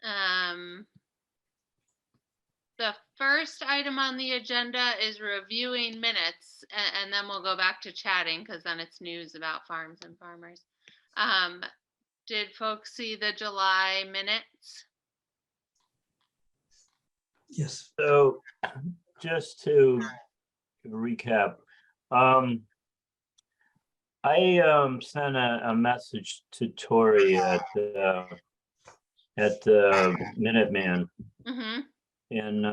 The first item on the agenda is reviewing minutes, and then we'll go back to chatting because then it's news about farms and farmers. Did folks see the July minutes? Yes. So just to recap, I sent a message to Tori at Minuteman, Mm-hmm. and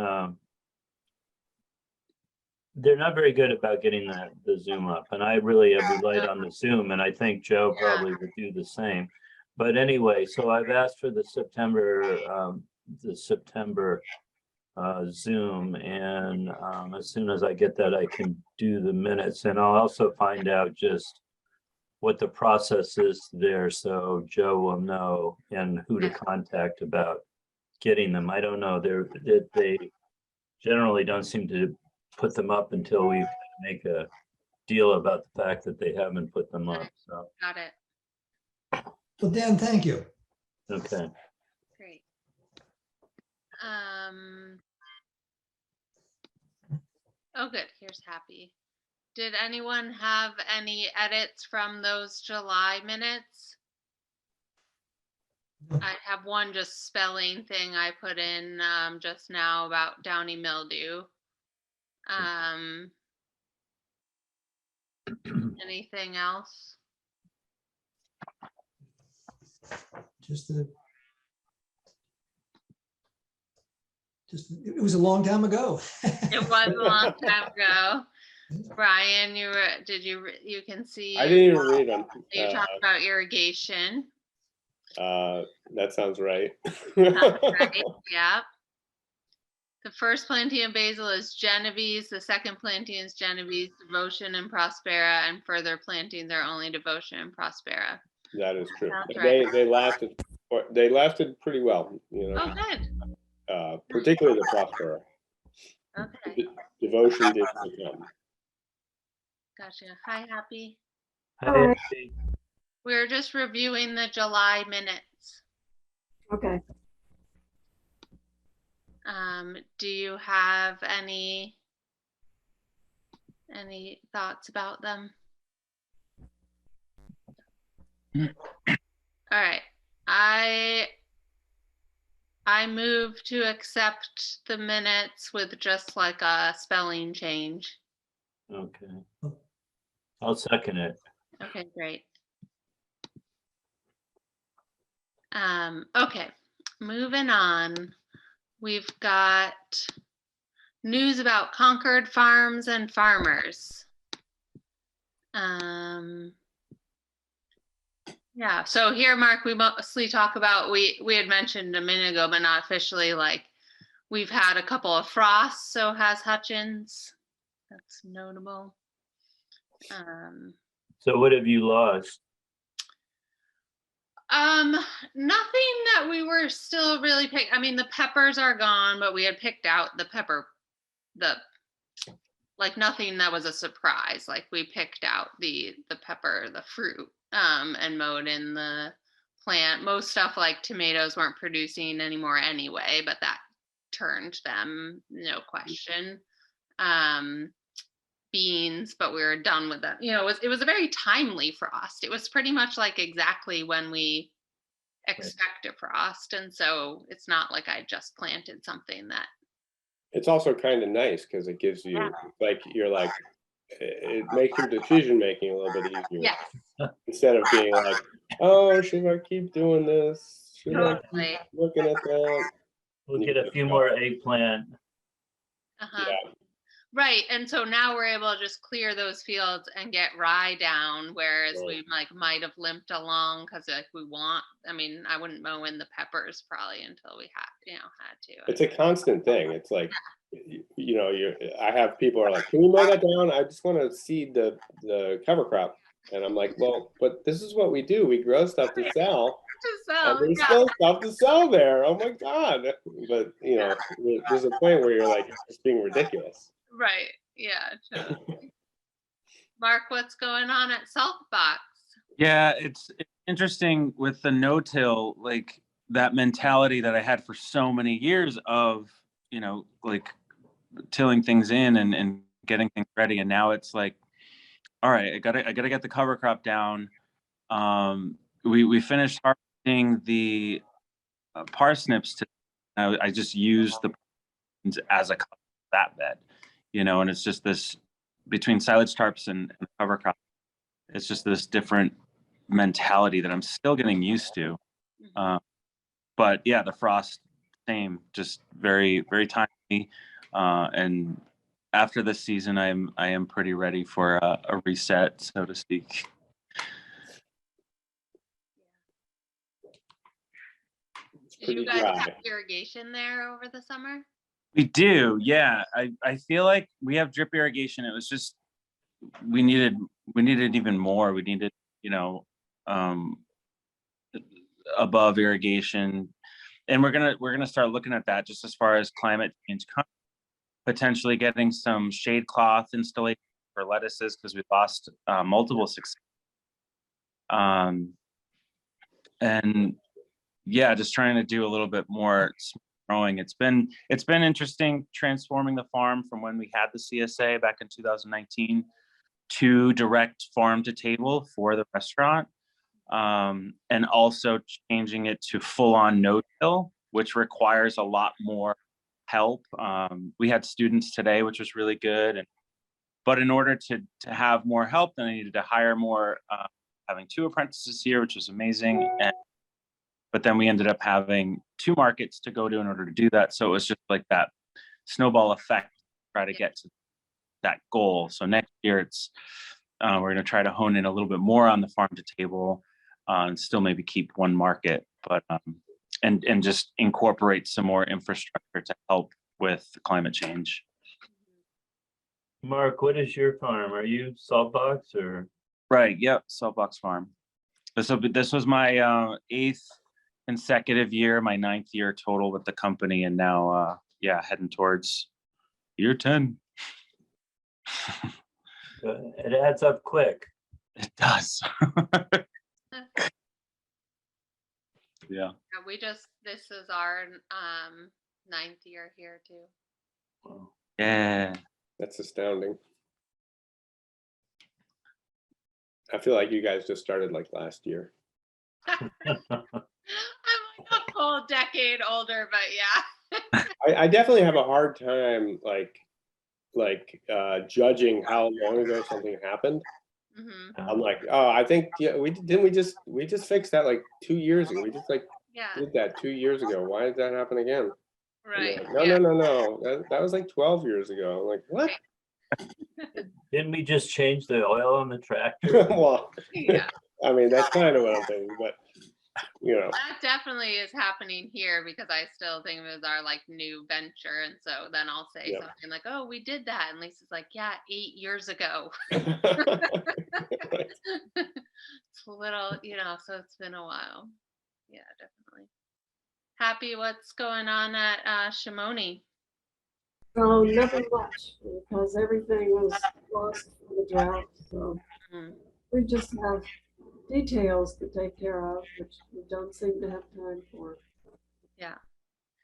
they're not very good about getting the Zoom up, and I really have relied on the Zoom, and I think Joe probably would do the same. But anyway, so I've asked for the September Zoom, and as soon as I get that, I can do the minutes, and I'll also find out just what the process is there, so Joe will know and who to contact about getting them. I don't know, they generally don't seem to put them up until we make a deal about the fact that they haven't put them up. So Got it. Well, Dan, thank you. okay. Great. Oh, good. Here's Happy. Did anyone have any edits from those July minutes? I have one just spelling thing I put in just now about downy mildew. Anything else? It was a long time ago. It was a long time ago. Brian, you can see. I didn't even read them. You talked about irrigation. That sounds right. That's right. Yeah. The first planting of basil is Genovese. The second planting is Genovese, Devotion, and Prospera, and further plantings are only Devotion and Prospera. That is true. Right. They lasted pretty well, you know. Oh, good. Particularly the Prospera. Okay. Devotion did come. Gotcha. Hi, Happy. Hi. We're just reviewing the July minutes. Okay. Do you have any thoughts about them? All right. I move to accept the minutes with just like a spelling change. Okay. I'll second it. Okay, great. Okay, moving on. We've got news about Concord farms and farmers. Yeah, so here, Mark, we mostly talk about, we had mentioned a minute ago, but not officially, like we've had a couple of frosts, so has Hutchins. That's notable. So what have you lost? Nothing that we were still really pick. I mean, the peppers are gone, but we had picked out the pepper, like nothing that was a surprise. Like we picked out the pepper, the fruit, and mowed in the plant. Most stuff like tomatoes weren't producing anymore anyway, but that turned them, no question. Beans, but we were done with that. You know, it was a very timely frost. It was pretty much like exactly when we expect a frost, and so it's not like I just planted something that. It's also kind of nice because it gives you like it makes your decision making a little bit easier. Yeah. Instead of being like, oh, should I keep doing this? Should I Totally. keep looking at that? We'll get a few more eggplant. Yeah. Right, and so now we're able to just clear those fields and get rye down, whereas we like might have limped along because like we want. I mean, I wouldn't mow in the peppers probably until we had to. It's a constant thing. It's like, you know, I have people are like, can you mow that down? I just want to seed the cover crop, and I'm like, well, but this is what we do. We grow stuff to sell. And there's still stuff to sell there. Oh my God! But you know, there's a point where you're like, it's just being ridiculous. Right. Yeah. Totally. Mark, what's going on at Saltbox? Yeah, it's interesting with the no-till. Like that mentality that I had for so many years of, like tilling things in and getting things ready. And now it's like, all right, I gotta get the cover crop down. We finished harvesting the parsnips I just used the as a cover for that bed, and it's just this between silage tarps and cover crop. It's just this different mentality that I'm still getting used to. But yeah, the frost, same, just very, very timely. And after this season, I am pretty ready for a reset, so to speak. It's Do pretty you guys dry. have irrigation there over the summer? We do, yeah. I feel like we have drip irrigation. It was just we needed even more. We needed, um, above irrigation, and we're gonna start looking at that just as far as climate change, potentially getting some shade cloth installation for lettuces because we lost multiple success. And yeah, just trying to do a little bit more growing. It's been interesting transforming the farm from when we had the CSA back in 2019 to direct farm to table for the restaurant. And also changing it to full-on no-till, which requires a lot more help. We had students today, which was really good. But in order to have more help, then I needed to hire more, having 2 apprentices here, which was amazing. But then we ended up having 2 markets to go to in order to do that. So it was just like that snowball effect to try to get to that goal. So next year we're going to try to hone in a little bit more on the farm to table, and still maybe keep 1 market, but and just incorporate some more infrastructure to help with climate change. Mark, what is your farm? Are you Saltbox or? Right. Yep. Saltbox Farm. This was my 8th consecutive year, my 9th year total with the company, and now heading towards year 10. It adds up quick. It does. Yeah. This is our 9th year here too. Wow. Yeah. That's astounding. I feel like you guys just started like last year. I'm like a full decade older, but yeah. I definitely have a hard time judging how long ago something happened. I'm like, oh, I think we just fixed that like 2 years ago. We just Yeah. did that 2 years ago. Why did that happen again? Right. Like, no. That was like 12 years ago. I'm like, what? Didn't we just change the oil on the tractor? Well, Yeah. I mean, that's kind of what I'm thinking, but That definitely is happening here because I still think of it as our like new venture. And so then I'll say Yeah. something like, oh, we did that. And Lisa's like, yeah, 8 years ago. Right. It's a little, so it's been a while. Yeah, definitely. Happy, what's going on at Shimoni? Oh, nothing much because everything was lost in the drought. So Mhm. we just have details to take care of, which we don't seem to have time for. Yeah.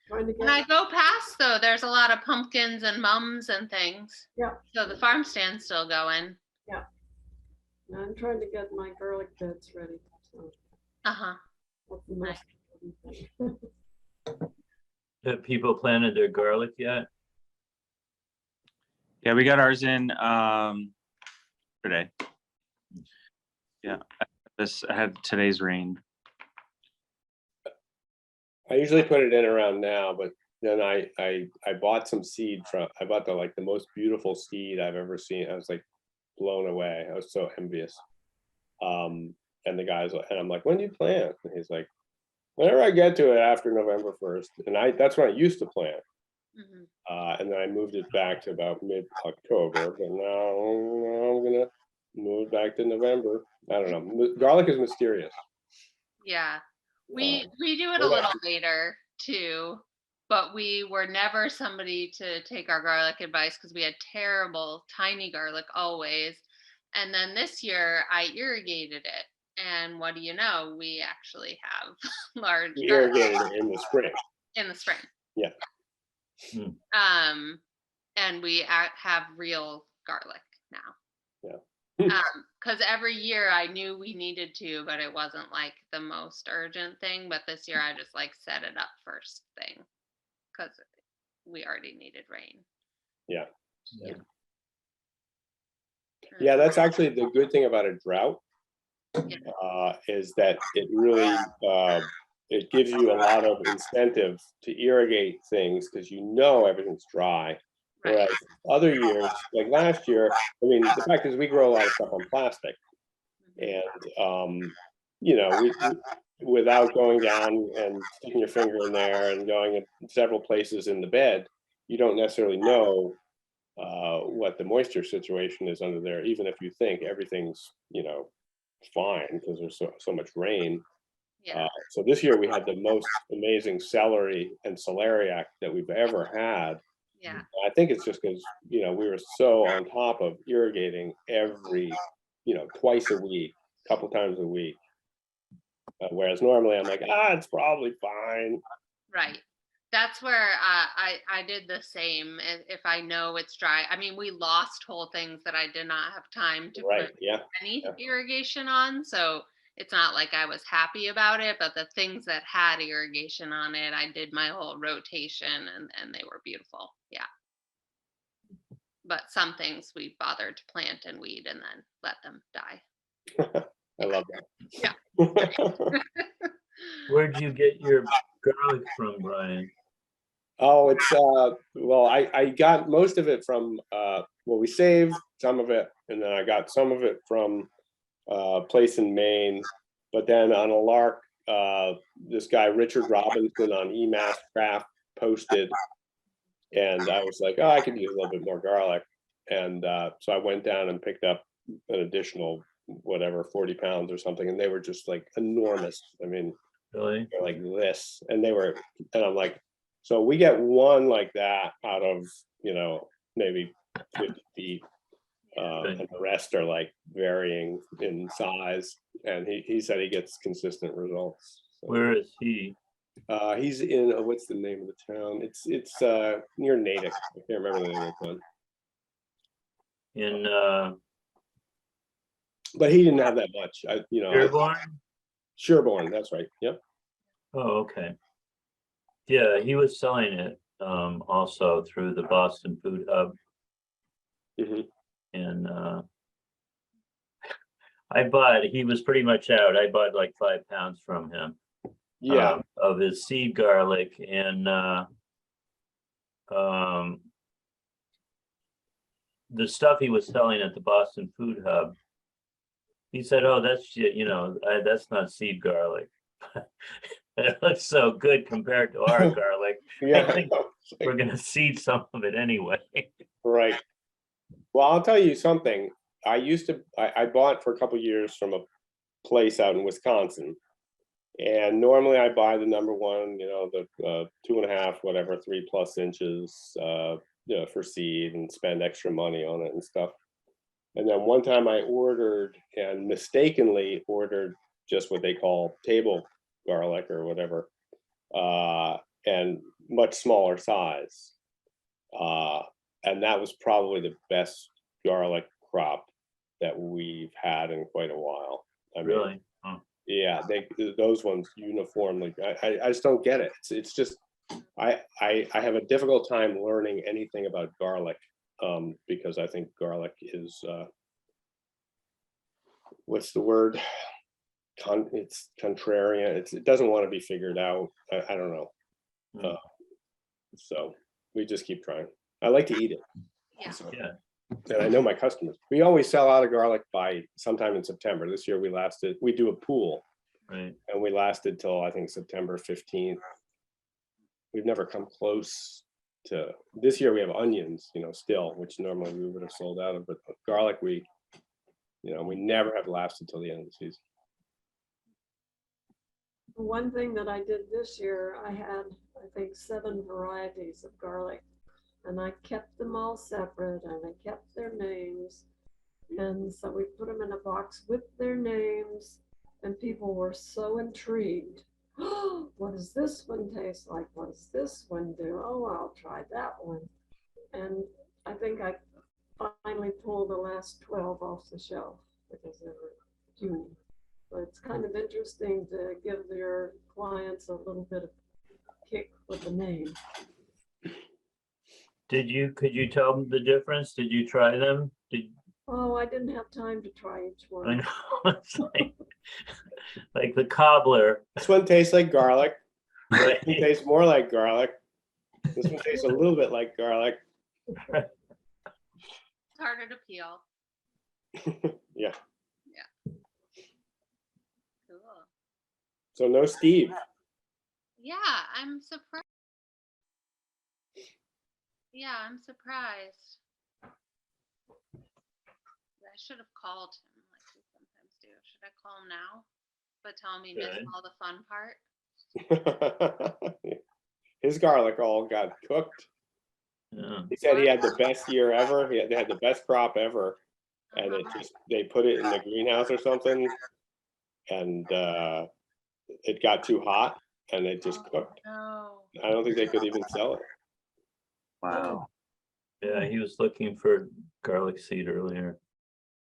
Trying to When I get, go past though, there's a lot of pumpkins and mums and things. yeah, So the farm stand's still going. I'm trying to get my garlic beds ready. So Uh-huh. that's the most important thing. Have people planted their garlic yet? Yeah, we got ours in today. Yeah, I had today's rain. I usually put it in around now, but then I bought some seed I bought the most beautiful seed I've ever seen. I was like blown away. I was so envious. And the guy's and I'm like, when do you plant? And he's like, whenever I get to it after November 1st. And that's when I used to plant. Mhm. And then I moved it back to about mid-October, but now I'm gonna move back to November. I don't know. Garlic is mysterious. Yeah. We do it what a about little later too, but we were never somebody to take our garlic advice because we had terrible tiny garlic always. And then this year I irrigated it and what do you know? We actually have large We garlic irrigated it in the spring. in the spring. Yeah. And we have real garlic now. Yeah. Because every year I knew we needed to, but it wasn't like the most urgent thing. But this year I just like set it up first thing because we already needed rain. Yeah. Yeah. Yeah, that's actually the good thing about a drought, Yeah. is that it really it gives you a lot of incentive to irrigate things because you know everything's dry. Right. Whereas other years, like last year, I mean, the fact is we grow a lot of stuff on plastic, and you know, we without going down and sticking your finger in there and going in several places in the bed, you don't necessarily know what the moisture situation is under there, even if you think everything's, you know, fine because there's so much rain. Yeah. So this year we had the most amazing celery and celeriac that we've ever had. Yeah. I think it's just because, you know, we were so on top of irrigating every, you know, twice a week, couple times a week. Whereas normally I'm like, it's probably fine. Right. That's where I did the same. If I know it's dry, I mean, we lost whole things that I did not have time to Right. put Yeah. any Yeah. irrigation on. So it's not like I was happy about it, but the things that had irrigation on it, I did my whole rotation and they were beautiful. Yeah. But some things we bothered to plant and weed and then let them die. I love that. Yeah. Where'd you get your garlic from, Brian? Oh, it's well, I got most of it from well, we saved some of it, and then I got some of it from a place in Maine. But then on a lark, this guy Richard Robinson on eMass Craft posted, and I was like, oh, I could use a little bit more garlic, and so I went down and picked up an additional whatever 40 pounds or something, and they were just like enormous. I mean, Really? they're like this, and and I'm like, so we get one like that out of, you know, maybe 50 feet, and the rest are like varying in size, and he said he gets consistent results. So, Where is he? he's in what's the name of the town? It's near Natick. I can't remember the name of the town, In but he didn't have that much. Dearborn? Sherborne, that's right. Yep. Oh, okay. Yeah, he was selling it also through the Boston Food Hub. Mhm. And he was pretty much out. I bought like 5 pounds from him. Yeah. Of his seed garlic, and the stuff he was selling at the Boston Food Hub, he said, oh, that's, you know, that's not seed garlic. It looks so good compared to our garlic. Yeah. I think we're gonna seed some of it anyway. Right. Well, I'll tell you something. I bought for a couple years from a place out in Wisconsin, and normally I buy the number one, you know, the 2.5, whatever, 3+ inches, you know, for seed, and spend extra money on it and stuff. And then one time I ordered and mistakenly ordered just what they call table garlic or whatever, and much smaller size. And that was probably the best garlic crop that we've had in quite a while. I mean, Really? Oh, yeah, those ones uniformly. I just don't get it. It's just I have a difficult time learning anything about garlic, because I think garlic is what's the word? It's contrarian. It doesn't want to be figured out. I don't know. Hmm. So we just keep trying. I like to eat it. Yeah. So, yeah. and I know my customers. We always sell out of garlic by sometime in September. This year we do a pool, Right. and we lasted till I think September 15th. We've never come close to this year. We have onions, you know, still, which normally we would have sold out of, but garlic, we never have lasted till the end of the season. One thing that I did this year, I had, I think, 7 varieties of garlic, and I kept them all separate, and I kept their names. And so we put them in a box with their names, and people were so intrigued. What does this one taste like? What does this one do? Oh, I'll try that one. And I think I finally pulled the last 12 off the shelf because they were puny. But it's kind of interesting to give your clients a little bit of kick with the name. Could you tell them the difference? Did you try them? Oh, I didn't have time to try each I one. know, it's like the cobbler, This one tastes like garlic. right? This one tastes more like garlic. This one tastes a little bit like garlic. It's harder to peel. Yeah. Cool. So no Steve. Yeah, I'm surprised. Yeah, I'm surprised. I should have called him like we sometimes do. Should I call him now? But tell him he missed Okay. all the fun part. His garlic all got cooked. Yeah. He said he had the best year ever. They had the best crop ever. And it Uh-huh. just, they put it in the greenhouse or something. And it got too hot and it just cooked. No. I don't think they could even sell it. Wow. Yeah, he was looking for garlic seed earlier.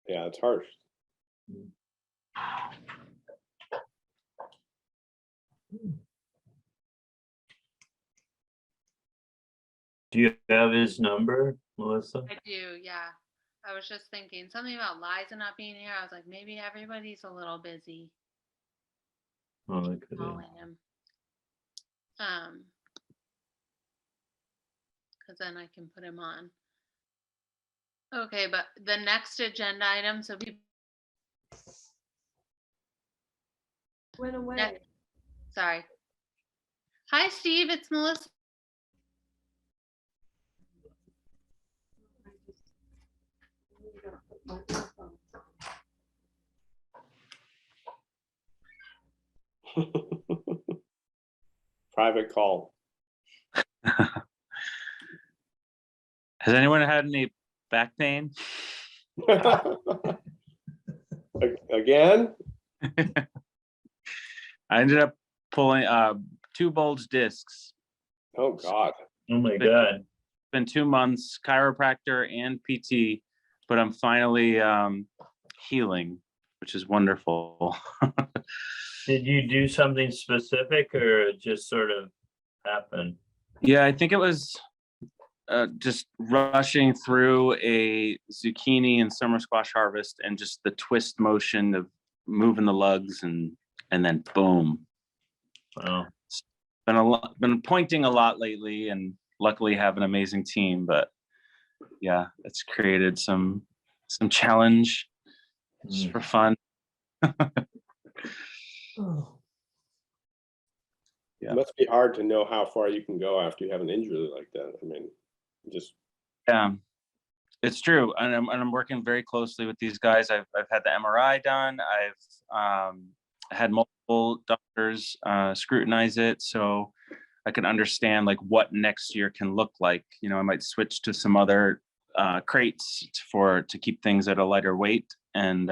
Yeah, it's harsh. Do you have his number, Melissa? I do, yeah. I was just thinking something about Liza not being here. I was like, maybe everybody's a little busy Oh, that could be. calling him. Because then I can put him on. Okay, but the next agenda item, so we, Went away. Yeah. sorry. Hi, Steve, it's Melissa. I just got my iPhone. Private call. Has anyone had any back pain? Again? I ended up pulling 2 bulge discs. Oh, God. Oh my God. Been 2 months, chiropractor and PT, but I'm finally healing, which is wonderful. Did you do something specific or it just sort of happened? Yeah, I think it was just rushing through a zucchini and summer squash harvest and just the twist motion of moving the lugs and then boom. Wow. Been pointing a lot lately and luckily have an amazing team, but yeah, it's created some challenge just for fun. Oh, Yeah. It must be hard to know how far you can go after you have an injury like that. I mean, just Yeah, it's true, and I'm working very closely with these guys. I've had the MRI done. I've had multiple doctors scrutinize it, so I can understand like what next year can look like. You know, I might switch to some other crates to keep things at a lighter weight and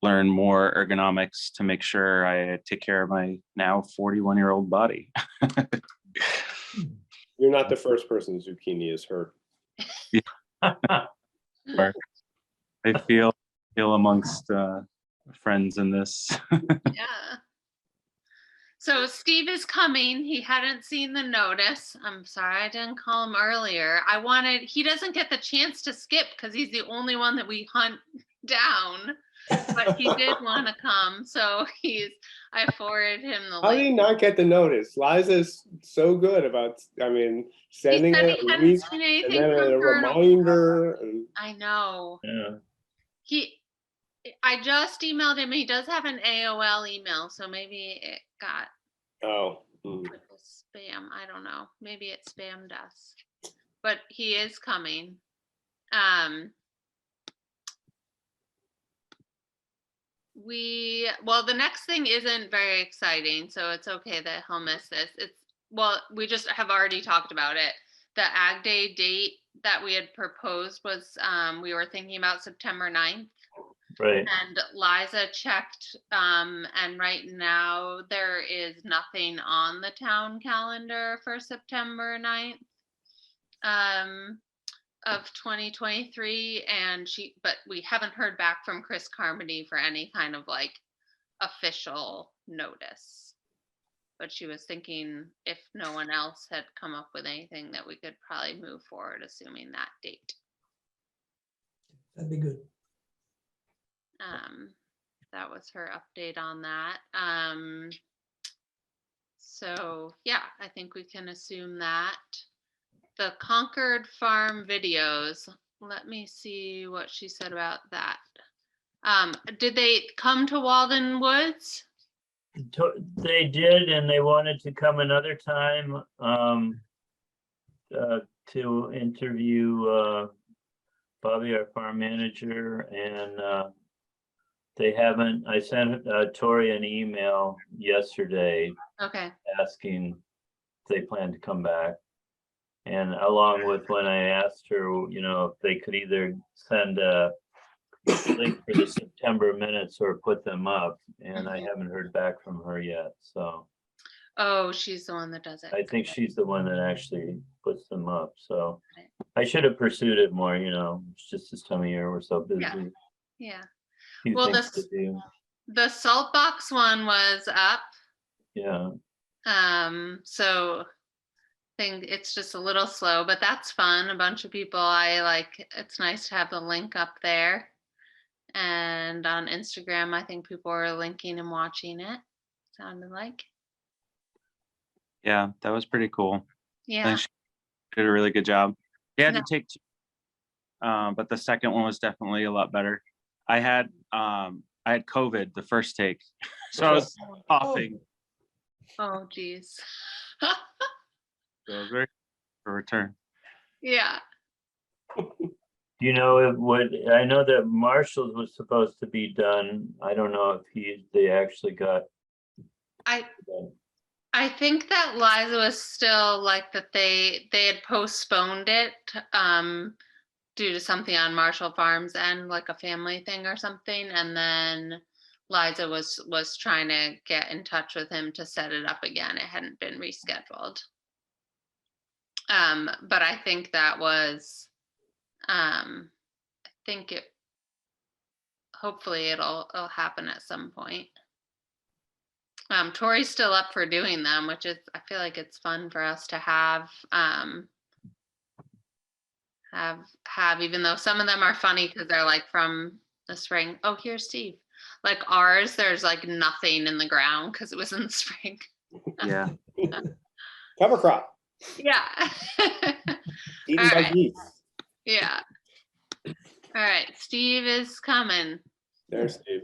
learn more ergonomics to make sure I take care of my now 41-year-old body. you're not the first person zucchini has hurt. I feel amongst friends in this. Yeah. So Steve is coming. He hadn't seen the notice. I'm sorry I didn't call him earlier. He doesn't get the chance to skip because he's the only one that we hunt down. But he did want to come, so I forwarded him the How did he link. not get the notice? Liza's so good about, I mean, He sending said it he a hadn't week seen and anything then from a her in a reminder. And, I know. Yeah. I just emailed him. He does have an AOL email, so maybe it got oh, with the spam. I don't know. Maybe it spammed us. But he is coming. The next thing isn't very exciting, so it's okay that he'll miss this. We just have already talked about it. The Ag Day date that we had proposed was we were thinking about September 9th. Right. And Liza checked, and right now there is nothing on the town calendar for September 9th of 2023. But we haven't heard back from Chris Carmody for any kind of like official notice. But she was thinking if no one else had come up with anything that we could probably move forward, assuming that date. That'd be good. That was her update on that. So yeah, I think we can assume that. The Concord farm videos, let me see what she said about that. Did they come to Walden Woods? They did, and they wanted to come another time to interview Bobby, our farm manager, and they haven't. I sent Tori an email yesterday Okay. asking if they plan to come back. And along with when I asked her, you know, if they could either send a link for the September minutes or put them up, and I haven't heard back from her yet. So Oh, she's the one that does it. I think she's the one that actually puts them up. So Right. I should have pursued it more, you know, it's just this time of year, we're so busy. Yeah. Yeah. Few Well, things to do. The salt box one was up. Yeah, So I think it's just a little slow, but that's fun. A bunch of people it's nice to have the link up there. And on Instagram, I think people are linking and watching it. Sounded like. Yeah, that was pretty cool. Yeah. I think she did a really good job. He had No. to take two, but the second one was definitely a lot better. I had COVID the first take, so I was coughing. Oh, geez. So it was very for return. Yeah. you know, I know that Marshall's was supposed to be done. I don't know if they actually got done. I think that Liza was still like that they had postponed it due to something on Marshall Farms and like a family thing or something, and then Liza was trying to get in touch with him to set it up again. It hadn't been rescheduled. But I think that was I think it hopefully it'll happen at some point. Tori's still up for doing them, which is, I feel like it's fun for us to have, even though some of them are funny because they're like from the spring. Oh, here's Steve. Like ours, there's like nothing in the ground because it was in the spring. Yeah. Cover crop. Yeah. Eaten All by right. geese. Yeah. All right. Steve is coming. There's Steve.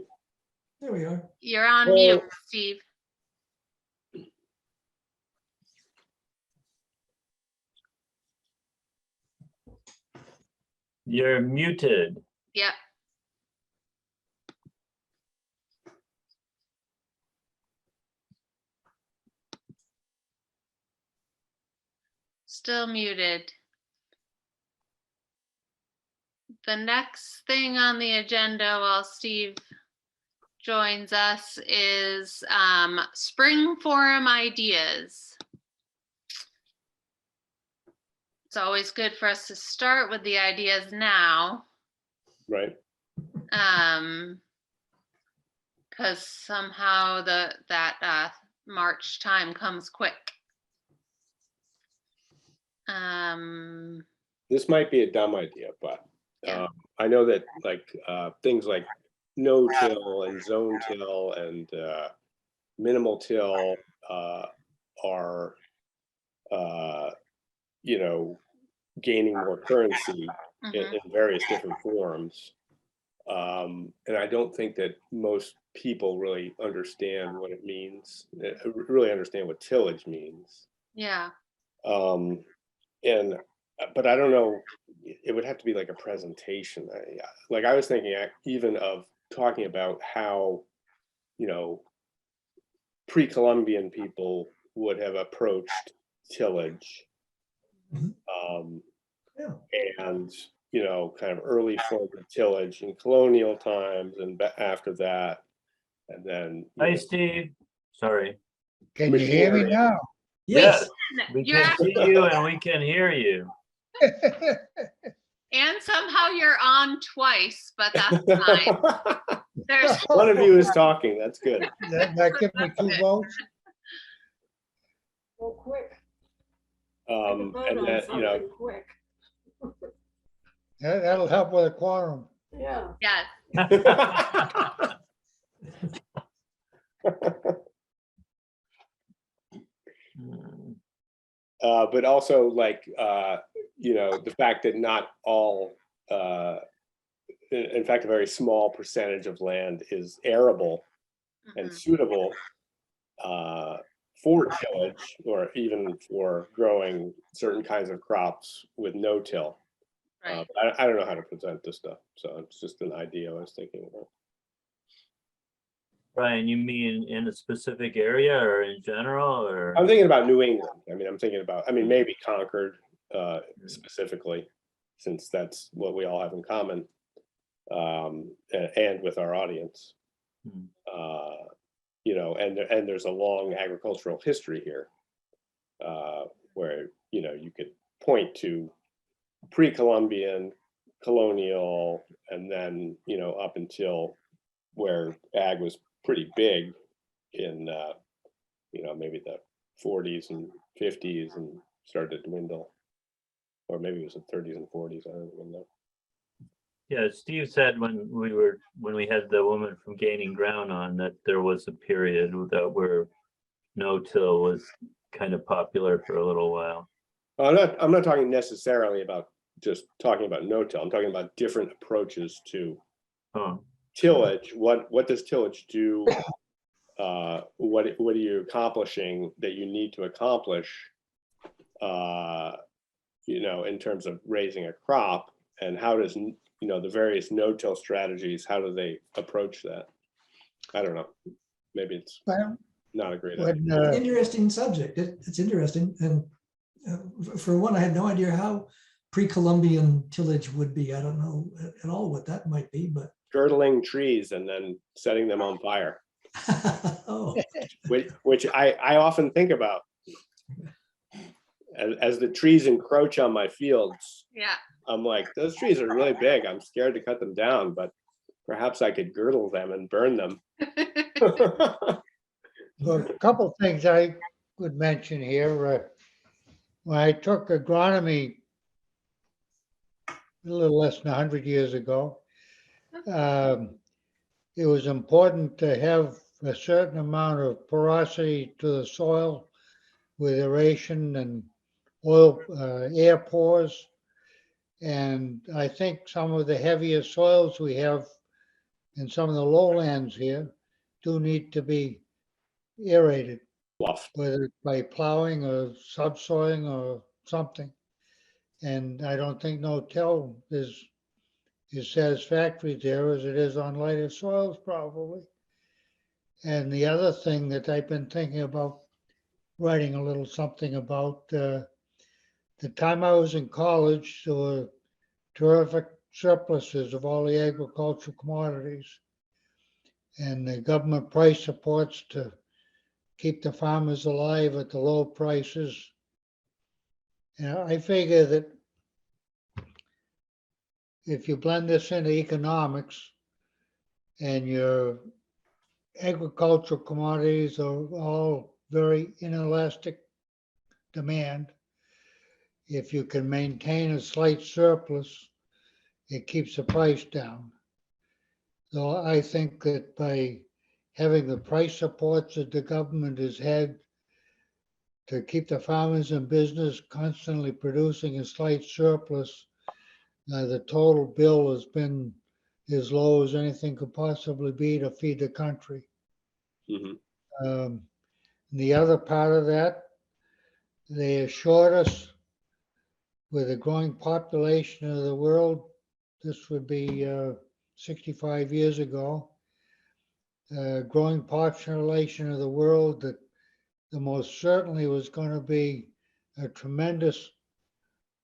There we are. You're on Hello. mute, Steve. You're muted. Yep. Still muted. The next thing on the agenda while Steve joins us is spring forum ideas. It's always good for us to start with the ideas now. Right. Because somehow that March time comes quick. This might be a dumb idea, but Yeah. I know that like things like no-till and zone till and minimal till are you know, gaining more currency Mhm. in various different forms. And I don't think that most people really understand what it means, really understand what tillage means. Yeah. But I don't know, it would have to be like a presentation. Like I was thinking even of talking about how, you know, pre-Columbian people would have approached tillage. Mhm. Yeah. And you know, kind of early forms of tillage in colonial times and after that. And then, you Hi, know, Steve. Sorry. Can you hear me machinery. now? Yes, we You're can see you and we can hear you. And somehow you're on twice, but that's fine. There's One of you is talking. That's good. That give me 2 votes? Well, quick. Vote And on that, you know, something quick. That'll help with a quorum. Yeah. yes. Hmm. But also like, you know, the fact that not all, in fact, a very small percentage of land is arable and Mhm. suitable for tillage or even for growing certain kinds of crops with no till. Right. I don't know how to present this stuff, so it's just an idea I was thinking about. Brian, you mean in a specific area or in general or? I'm thinking about New England. I mean, I'm thinking about, I mean, maybe Concord specifically, since that's what we all have in common, and with our audience. Hmm. You know, and there's a long agricultural history here, where, you know, you could point to pre-Columbian, colonial, and then, you know, up until where ag was pretty big in, you know, maybe the 40s and 50s and started to dwindle. Or maybe it was the 30s and 40s, I don't even know. Yeah, Steve said when we had the woman from Gaining Ground on that there was a period where no-till was kind of popular for a little while. I'm not talking necessarily about just talking about no-till. I'm talking about different approaches to Oh, tillage. What does tillage do? What are you accomplishing that you need to accomplish? You know, in terms of raising a crop, and how does, you know, the various no-till strategies, how do they approach that? I don't know. Maybe it's Well, not a great idea. when, Interesting subject. It's interesting. And for one, I had no idea how pre-Columbian tillage would be. I don't know at all what that might be, but Girdling trees and then setting them on fire, oh, which I often think about as the trees encroach on my fields. Yeah. I'm like, those trees are really big. I'm scared to cut them down, but perhaps I could girdle them and burn them. well, a couple things I would mention here. When I took agronomy a little less than 100 years ago, it was important to have a certain amount of porosity to the soil with aeration and oil, air pores. And I think some of the heavier soils we have in some of the lowlands here do need to be aerated, Fluff. whether it's by plowing or subsoiling or something. And I don't think no-till is satisfactory there as it is on lighter soils probably. And the other thing that I've been thinking about writing a little something about, the time I was in college, there were terrific surpluses of all the agricultural commodities. And the government price supports to keep the farmers alive at the low prices. And I figure that if you blend this into economics and your agricultural commodities are all very inelastic demand, if you can maintain a slight surplus, it keeps the price down. So I think that by having the price supports that the government has had to keep the farmers in business, constantly producing a slight surplus, the total bill has been as low as anything could possibly be to feed the country. Mhm. The other part of that, they assured us with a growing population of the world, this would be 65 years ago, growing population of the world, that there most certainly was going to be a tremendous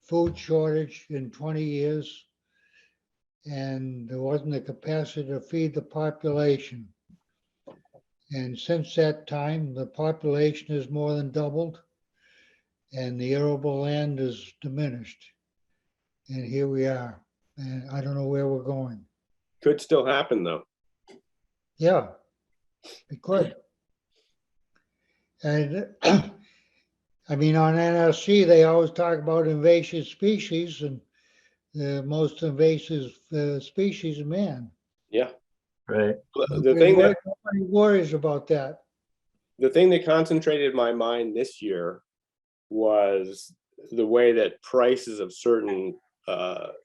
food shortage in 20 years. and there wasn't the capacity to feed the population. And since that time, the population has more than doubled and the arable land is diminished. And here we are, and I don't know where we're going. Could still happen though. Yeah, it could. And I mean, on NRC, they always talk about invasive species, and the most invasive species is man. Yeah. Right. The thing that Nobody worries about that. the thing that concentrated my mind this year was the way that prices of certain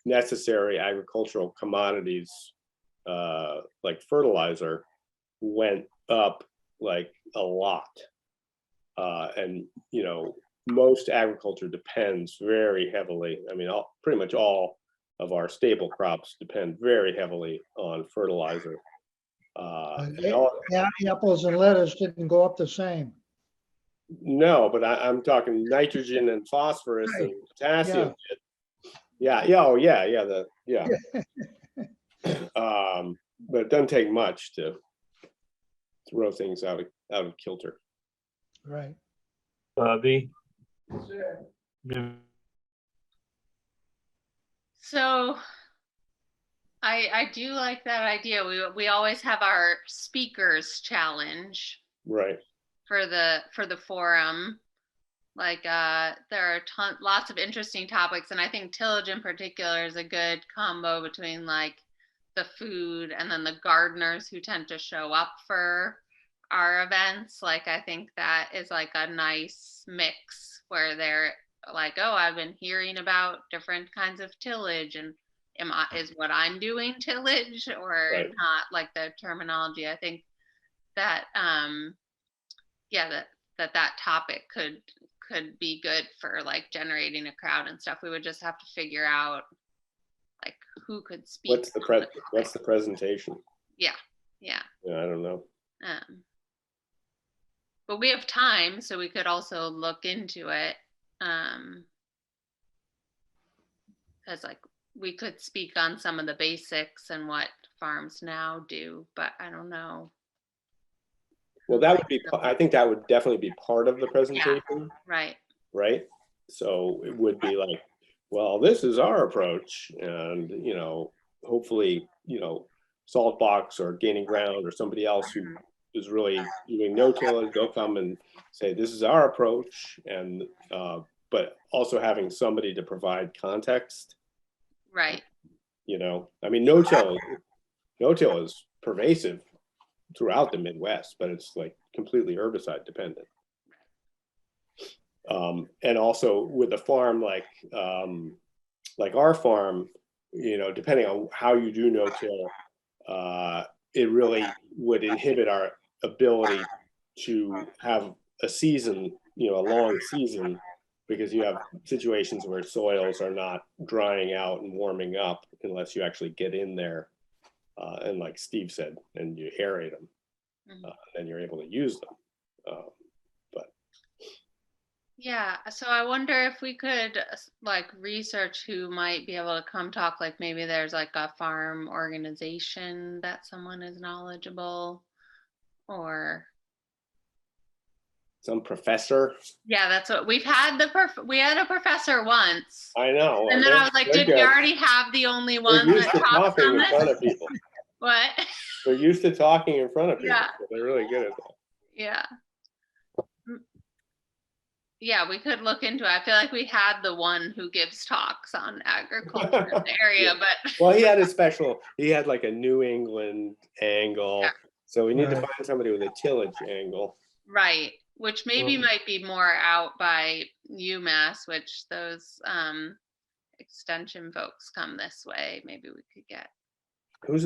necessary agricultural commodities, like fertilizer, went up like a lot. And you know, most agriculture depends very heavily. I mean, pretty much all of our staple crops depend very heavily on fertilizer. Yeah, apples and lettuce didn't go up the same. No, but I'm talking nitrogen and phosphorus Right. and potassium. Yeah, yeah, oh yeah, yeah, but it doesn't take much to throw things out of kilter. Right. Bobby? So I do like that idea. We always have our speakers challenge Right. for the forum. Like there are lots of interesting topics, and I think tillage in particular is a good combo between like the food and then the gardeners who tend to show up for our events. Like I think that is like a nice mix where they're like, oh, I've been hearing about different kinds of tillage, and is what I'm doing tillage or Right. not? Like the terminology. I think that that topic could be good for like generating a crowd and stuff. We would just have to figure out like who could speak. What's the presentation? Yeah. Yeah, I don't know. But we have time, so we could also look into it. As like we could speak on some of the basics and what farms now do, but I don't know. Well, that would be, I think that would definitely be part of the presentation. Right. Right. So it would be like, well, this is our approach, and you know, hopefully, you know, Saltbox or Gaining Ground or somebody else who is really doing no tillage, they'll come and say this is our approach, and but also having somebody to provide context. Right. You know, I mean, no-till is pervasive throughout the Midwest, but it's like completely herbicide dependent. And also with a farm like our farm, you know, depending on how you do no-till, it really would inhibit our ability to have a season, you know, a long season, because you have situations where soils are not drying out and warming up unless you actually get in there. And like Steve said, and you aerate them, then you're able to use them. Yeah, so I wonder if we could like research who might be able to come talk. Like maybe there's like a farm organization that someone is knowledgeable, or some professor. Yeah, that's what we've had. We had a professor once. I know. And then I was like, did we already have the only one They're used that to talks talking on in this? front of people. What? They're used to talking in front of people. Yeah. So they're really good at that. Yeah. Yeah, we could look into it. I feel like we had the one who gives talks on agriculture in the area, but Well, he had like a New England angle. Yeah. So we need to Right. find somebody with a tillage angle. right, which maybe might be more out by UMass, which those extension folks come this way. Maybe we could get. Who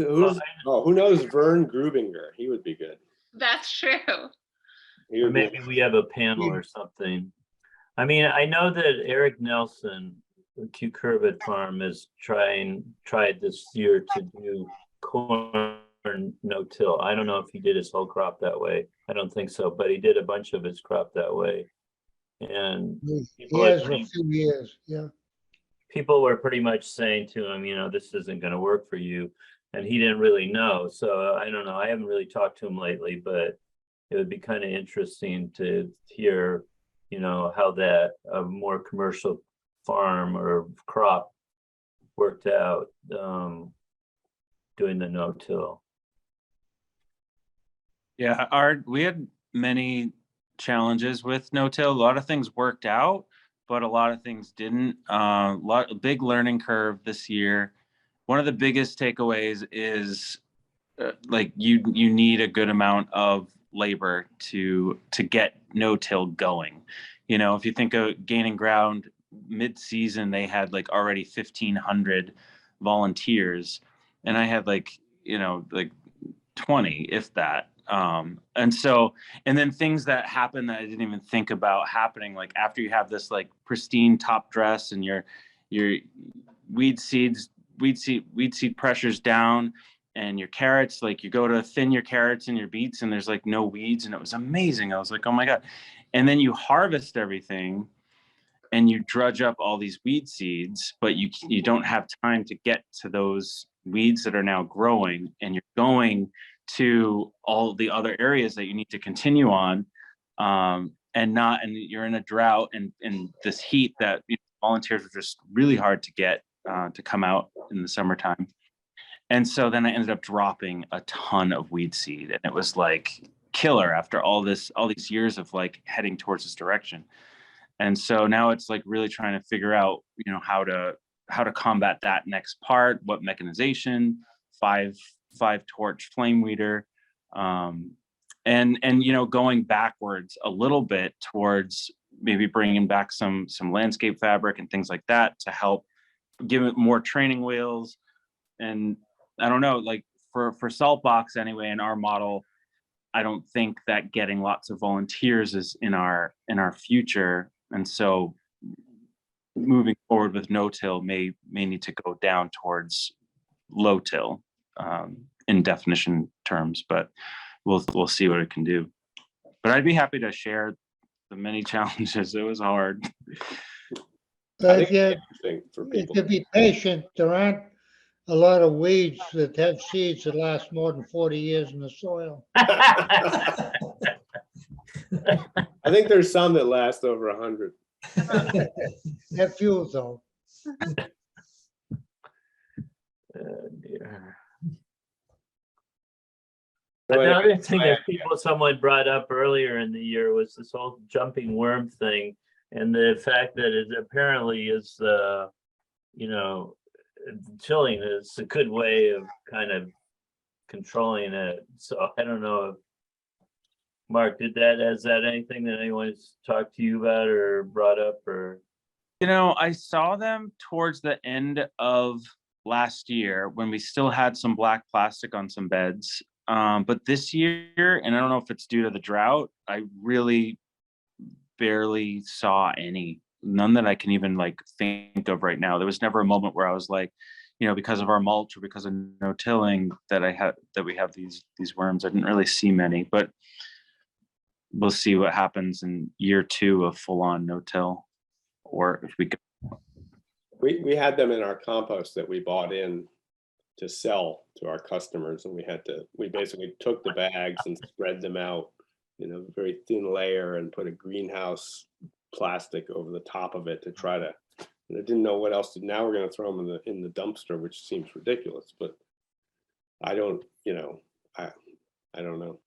knows Vern Grubinger? He would be good. That's true. He Or would be- maybe we have a panel or something. I mean, I know that Eric Nelson, the Cucurbit Farm, has tried this year to do corn no-till. I don't know if he did his whole crop that way. I don't think so, but he did a bunch of his crop that way. And He people are has for a few years, yeah. people were pretty much saying to him, this isn't going to work for you. And he didn't really know. So I don't know. I haven't really talked to him lately, but it would be kind of interesting to hear, how that a more commercial farm or crop worked out, doing the no-till. Yeah, we had many challenges with no-till. A lot of things worked out, but a lot of things didn't. A big learning curve this year. One of the biggest takeaways is like you need a good amount of labor to get no-till going. If you think of gaining ground mid-season, they had like already 1,500 volunteers, and I had like 20, if that. And then things that happen that I didn't even think about happening, like after you have this like pristine top dress and your weed seed pressures down, and your carrots, like you go to thin your carrots and your beets and there's like no weeds, and it was amazing. I was like, oh my God. And then you harvest everything and you drudge up all these weed seeds, but you don't have time to get to those weeds that are now growing, and you're going to all the other areas that you need to continue on, and you're in a drought and this heat that volunteers were just really hard to get to come out in the summertime. And so then I ended up dropping a ton of weed seed, and it was like killer after all these years of like heading towards this direction. And so now it's like really trying to figure out, how to combat that next part, what mechanization, five torch flame weeder, and going backwards a little bit towards maybe bringing back some landscape fabric and things like that to help give it more training wheels. And I don't know, like for Saltbox anyway, in our model, I don't think that getting lots of volunteers is in our future. And so moving forward with no-till may need to go down towards low-till, in definition terms, but we'll see what it can do. But I'd be happy to share the many challenges. It was hard. I think But yeah, it's interesting for people. to be patient, there aren't a lot of weeds that have seeds that last more than 40 years in the soil. I think there's some that last over 100. Have few though. Dear. So Another thing that someone brought up earlier in the year was this whole jumping worm thing, and the fact that it apparently is, chilling is a good way of kind of controlling it. So I don't know if Mark, has that anything that anyone's talked to you about or brought up, or? I saw them towards the end of last year when we still had some black plastic on some beds. But this year, and I don't know if it's due to the drought, I really barely saw any, none that I can even like think of right now. There was never a moment where I was like, because of our mulch or because of no-tilling that we have these worms. I didn't really see many, but we'll see what happens in year 2 of full-on no-till, or if we could. We had them in our compost that we bought in to sell to our customers, and we basically took the bags and spread them out in a very thin layer and put a greenhouse plastic over the top of it to try to. And I didn't know what else to. Now we're going to throw them in the dumpster, which seems ridiculous, but I don't. I don't know.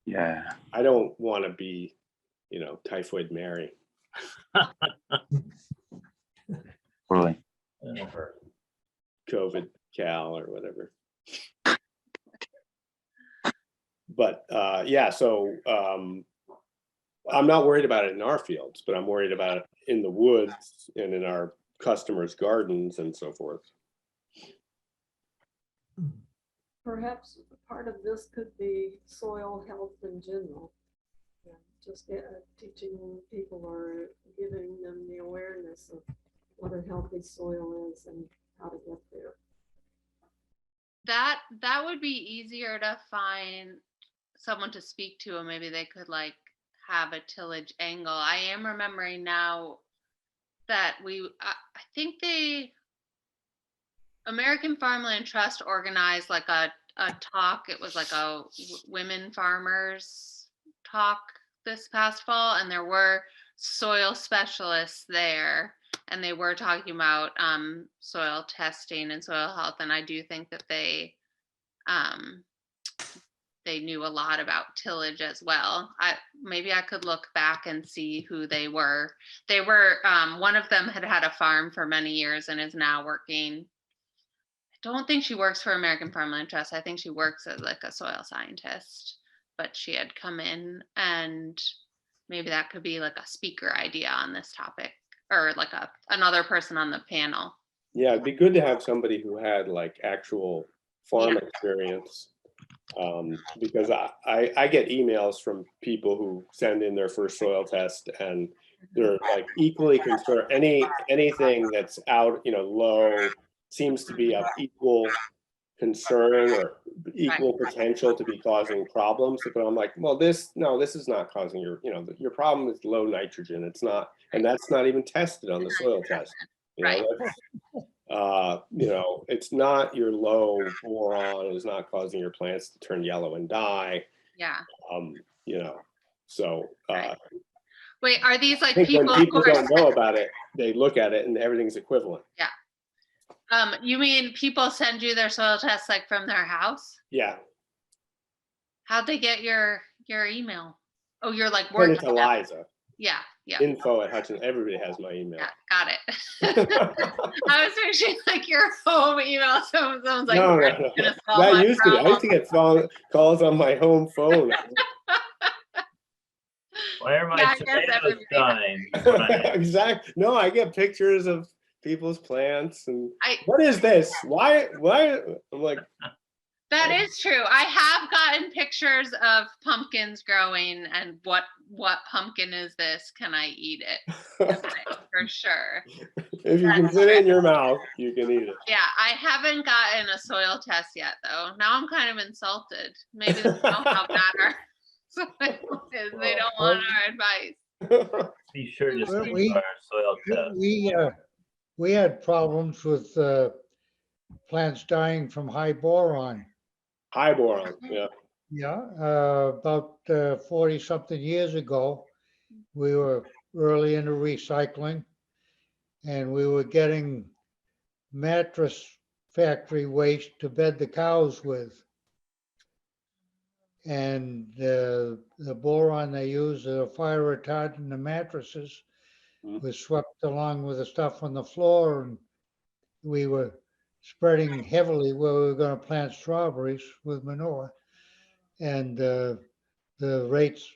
Yeah. I don't want to be, Typhoid Mary. Totally. Or COVID Cal or whatever. But yeah, so I'm not worried about it in our fields, but I'm worried about it in the woods and in our customers' gardens and so forth. Perhaps part of this could be soil health in general. Yeah, just teaching people or giving them the awareness of what a healthy soil is and how to get there. That would be easier to find someone to speak to, and maybe they could like have a tillage angle. I am remembering now that I think American Farmland Trust organized like a talk. It was like a women farmers talk this past fall, and there were soil specialists there, and they were talking about soil testing and soil health. And I do think that they knew a lot about tillage as well. Maybe I could look back and see who they were. They were one of them had a farm for many years and is now working. I don't think she works for American Farmland Trust. I think she works as like a soil scientist, but she had come in, and maybe that could be like a speaker idea on this topic, or like another person on the panel. Yeah, it'd be good to have somebody who had like actual farm Yeah. experience. Because I get emails from people who send in their first soil test, and they're like equally concerned. Anything that's out, low, seems to be of equal concern or equal potential to be causing problems. But I'm like, well, this is not causing your problem is low nitrogen. It's not, and that's not even tested on the soil test. Right. It's not your low boron is not causing your plants to turn yellow and die. Yeah. So Wait, are these like I think people when people who are, don't know about it, they look at it and everything's equivalent. yeah. You mean people send you their soil tests like from their house? Yeah. How'd they get your email? Oh, you're like Send it working. to Liza. Yeah. Yeah. Info@Hutchinson. Everybody has my email. Yeah, got it. I was picturing like your home email. Someone's like, No. gonna solve That my used to be. I used to problem. get calls on my home phone. Why are my Yeah, I guess tomatoes everybody dying? Exactly. No, I get pictures of people's plants and I- what is this? Why? I'm like, That is true. I have gotten pictures of pumpkins growing, and what pumpkin is this? Can I eat it? For sure. if you can put it in your mouth, you can eat it. Yeah, I haven't gotten a soil test yet, though. Now I'm kind of insulted. Maybe they don't know how bad our soil is. They don't want our advice. Be sure to Well, see our soil test. We had problems with plants dying from high boron. High boron. Yeah. Yeah, about 40-something years ago, we were early into recycling, and we were getting mattress factory waste to bed the cows with. And the boron they use, a fire retardant in the mattresses, was swept along with the stuff on the floor, and we were spreading heavily where we were going to plant strawberries with manure, and the rates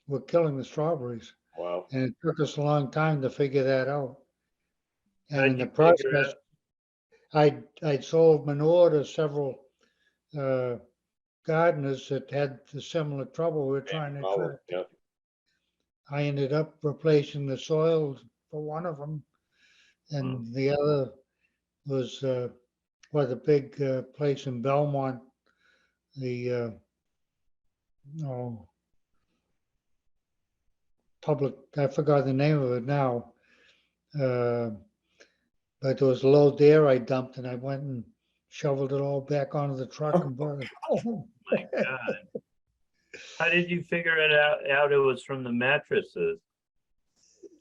were killing the strawberries. Wow. And it took us a long time to figure that out. How'd And in you the figure it process, I'd sold manure to several gardeners that had the similar trouble we were trying to Problem. correct. Yeah. I ended up replacing the soil for one of them, and the other was the big place in Belmont, the public, I forgot the name of it now, but there was a load there I dumped, and I went and shoveled it all back onto the truck and brought it home. My God. How did you figure it out it was from the mattresses?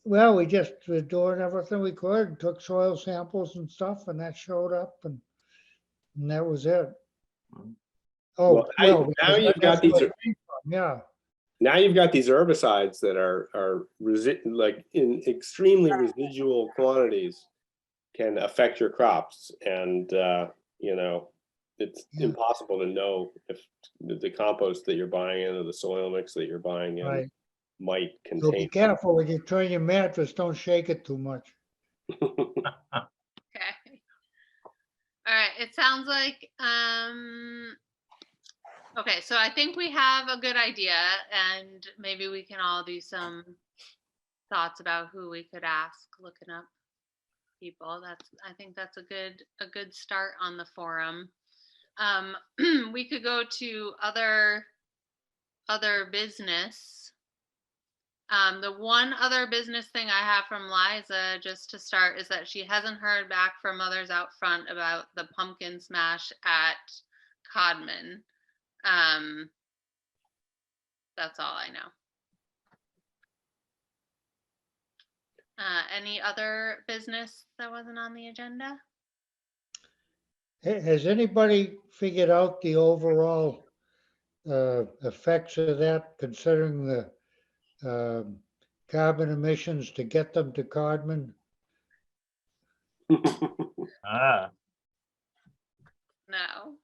Well, we just were doing everything we could, and took soil samples and stuff, and that showed up, and that was it. Oh, Well, now because you've got that's where these. it came from, yeah. Now you've got these herbicides that are like in extremely residual quantities can affect your crops, and it's Yeah. impossible to know if the compost that you're buying in or the soil mix that you're buying in Right. might So be contain. careful when you turn your mattress, don't shake it too much. Okay. All right. It sounds like okay, so I think we have a good idea, and maybe we can all do some thoughts about who we could ask, looking up people. I think that's a good start on the forum. We could go to other business. The one other business thing I have from Liza, just to start, is that she hasn't heard back from others out front about the pumpkin smash at Codman. That's all I know. Any other business that wasn't on the agenda? Has anybody figured out the overall effects of that, considering the carbon emissions to get them to Codman? Ah, No.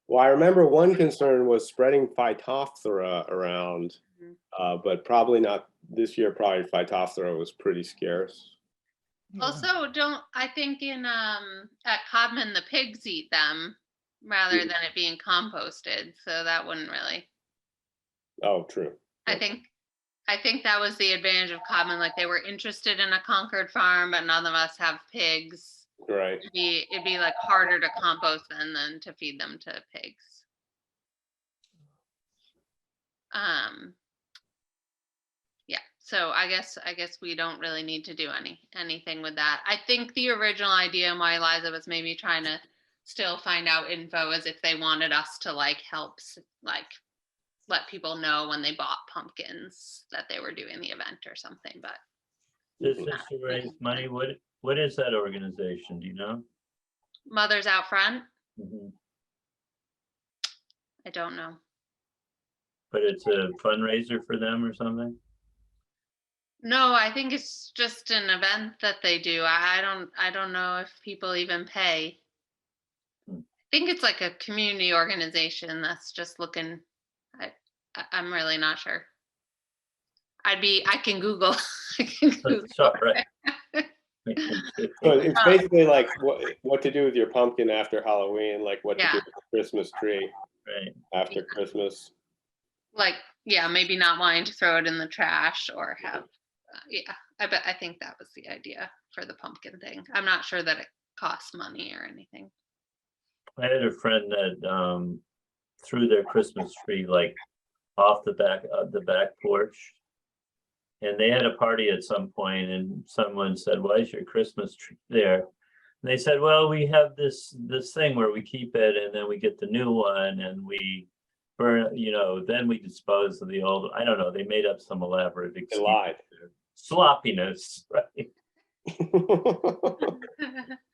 Well, I remember one concern was spreading Phytophthora around, but probably not this year. Probably Phytophthora was pretty scarce. Also, I think in at Codman the pigs eat them rather than it being composted, so that wouldn't really. Oh, true. I think that was the advantage of Codman. Like they were interested in a Concord farm, but none of us have pigs. Right. It'd be like harder to compost than to feed them to pigs. Yeah, so I guess we don't really need to do anything with that. I think the original idea and why Liza was maybe trying to still find out info is if they wanted us to like help like let people know when they bought pumpkins that they were doing the event or something, but this is to raise money. What is that organization? Do you know? Mothers Out Front, Mhm. I don't know. But it's a fundraiser for them or something? No, I think it's just an event that they do. I don't know if people even pay. I think it's like a community organization that's just looking. I'm really not sure. I can Google. I can Google. That's all right. So it's basically like what to do with your pumpkin after Halloween, like what to do Yeah. with the Christmas tree Right. after Christmas. Like, yeah, maybe not wanting to throw it in the trash or have, yeah, I think that was the idea for the pumpkin thing. I'm not sure that it costs money or anything. I had a friend that threw their Christmas tree like off the back porch. And they had a party at some point and someone said, "Why is your Christmas tree there?" And they said, "Well, we have this thing where we keep it and then we get the new one and we burn, then we dispose of the old." I don't know. They made up some elaborate They excuse. lied. Sloppiness, right?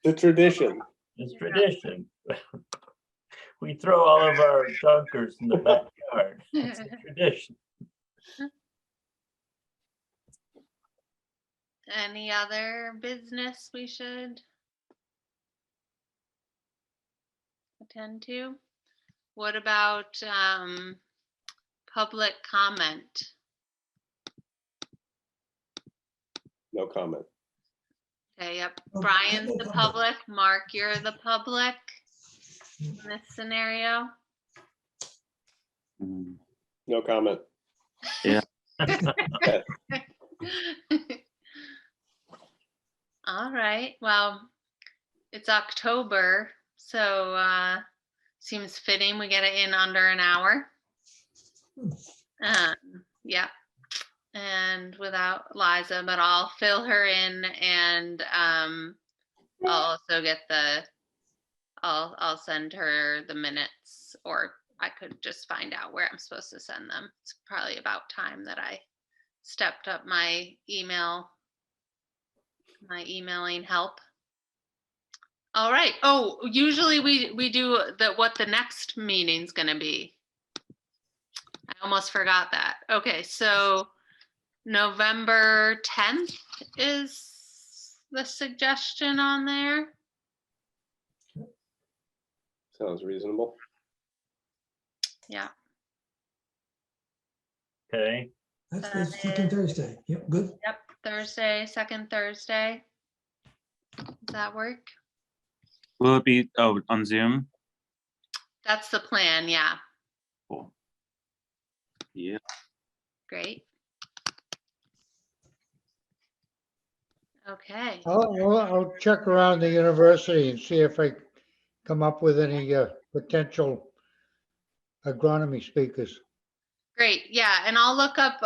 The tradition. It's tradition. We throw all of our dunkers in the backyard. It's a tradition. Any other business we should attend to? What about public comment? No comment. Okay, yep. Oh, Brian's no the comment. public. Mark, you're the public in this scenario. Mm. No comment. All right. Well, it's October, so seems fitting we get it in under an hour. Yeah. And without Liza, but I'll fill her in and I'll also get I'll send her the minutes, or I could just find out where I'm supposed to send them. It's probably about time that I stepped up my emailing help. All right. Oh, usually we do what the next meeting's gonna be. I almost forgot that. Okay, so November 10th is the suggestion on there. Sounds reasonable. Yeah. Okay. That's That the second is- Thursday. Yep, good. Yep. Thursday, second Thursday. Does that work? Will it be on Zoom? That's the plan. Yeah. Cool. Yeah. Great. Okay. I'll check around the university and see if I come up with any potential agronomy speakers. Great, yeah, and I'll look up,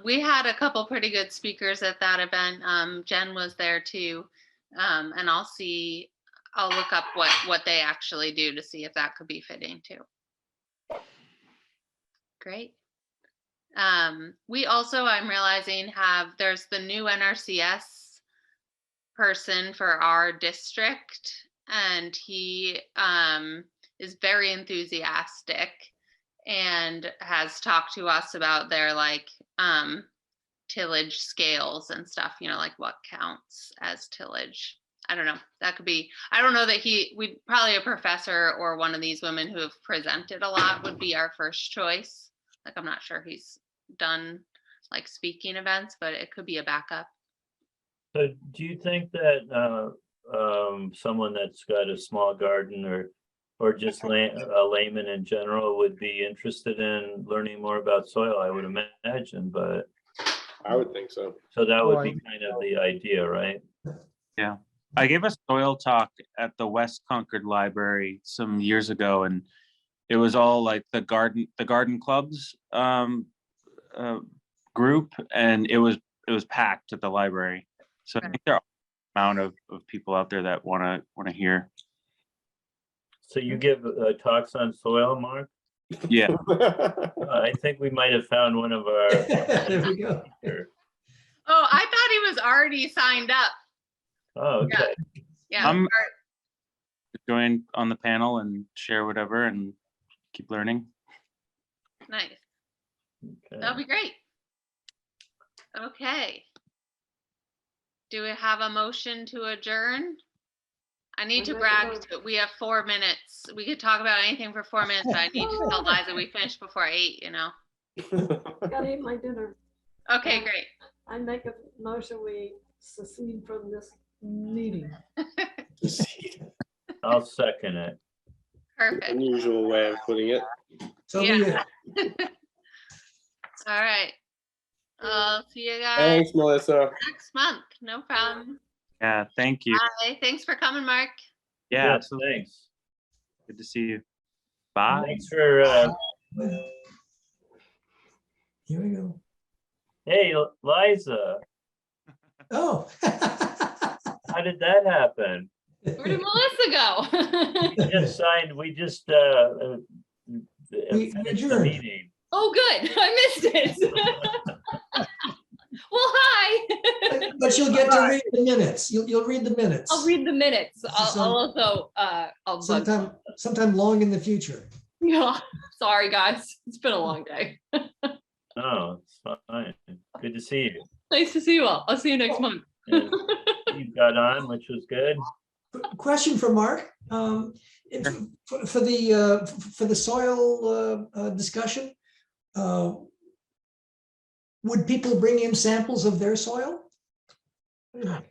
we had a couple pretty good speakers at that event. Jen was there too. And I'll look up what they actually do to see if that could be fitting too. Great. We also, I'm realizing, there's the new NRCS person for our district, and he is very enthusiastic and has talked to us about their tillage scales and stuff, like what counts as tillage. I don't know. That could be, I don't know that we'd probably a professor or one of these women who have presented a lot would be our first choice. I'm not sure he's done speaking events, but it could be a backup. So do you think that someone that's got a small garden or just a layman in general would be interested in learning more about soil? I would imagine, but I would think so. so that would be kind of the idea, right? Yeah. I gave a soil talk at the West Concord Library some years ago, and it was all like the garden clubs group, and it was packed at the library. So I think there are an amount of people out there that want to hear. So you give talks on soil, Mark? Yeah. I think we might have found one of our. There we go. Oh, I thought he was already signed up. Oh, okay. Yeah. I'm join on the panel and share whatever and keep learning. Nice. Okay. That'll be great. Okay. Do we have a motion to adjourn? I need to brag. We have 4 minutes. We could talk about anything for 4 minutes, but I need to tell Liza we finished before 8, Gotta eat my dinner. Okay, great. I make a motion, we secede from this meeting. I'll second it. Perfect. Unusual way of putting it. So Yeah. All right. I'll see you guys Thanks, Melissa. next month. No problem. Yeah, thank you. Bye. Thanks for coming, Mark. Yeah, Yes, absolutely. thanks. Good to see you. Bye. Thanks for. Here we go. Hey, Liza, Oh. how did that happen? Where did Melissa go? We just signed. We just We finished the adjourned. meeting. Oh, good. I missed it. Well, hi. But you'll get to read the minutes. You'll read the minutes. I'll read the minutes. I'll So- also, I'll bug. Sometime long in the future. Yeah, sorry, guys. It's been a long day. Oh, it's fine. Good to see you. Nice to see you all. I'll see you next month. And you got on, which was good. Question for Mark. For the soil discussion, would people bring in samples of their soil?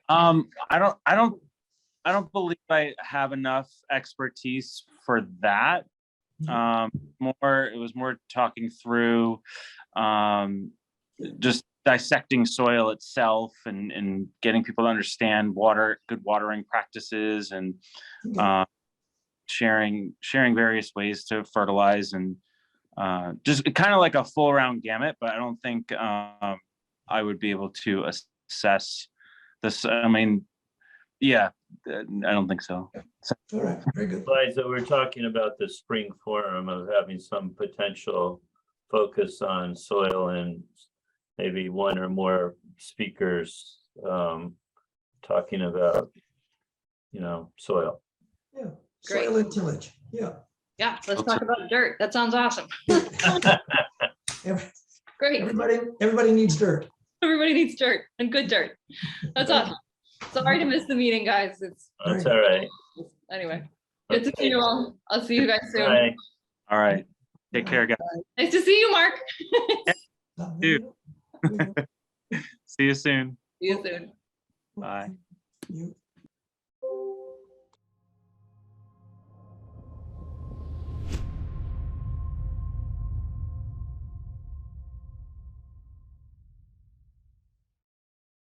I don't believe I have enough expertise for that. It was more talking through just dissecting soil itself and getting people to understand good watering practices and sharing various ways to fertilize and just kind of like a full round gamut, but I don't think I would be able to assess this. I mean, yeah, I don't think so. All right, very good. Liza, we're talking about the spring forum of having some potential focus on soil and maybe one or more speakers talking about, soil. Yeah, Great. soil and tillage. Yeah. Yeah, let's talk about dirt. That sounds awesome. Great. Everybody needs dirt. Everybody needs dirt and good dirt. That's awesome. Sorry to miss the meeting, guys. That's all right. Anyway, good to see you all. I'll see you guys soon. Bye. All right. Take care, guys. Nice to see you, Mark. Dude. See you soon. See you soon. Bye. You-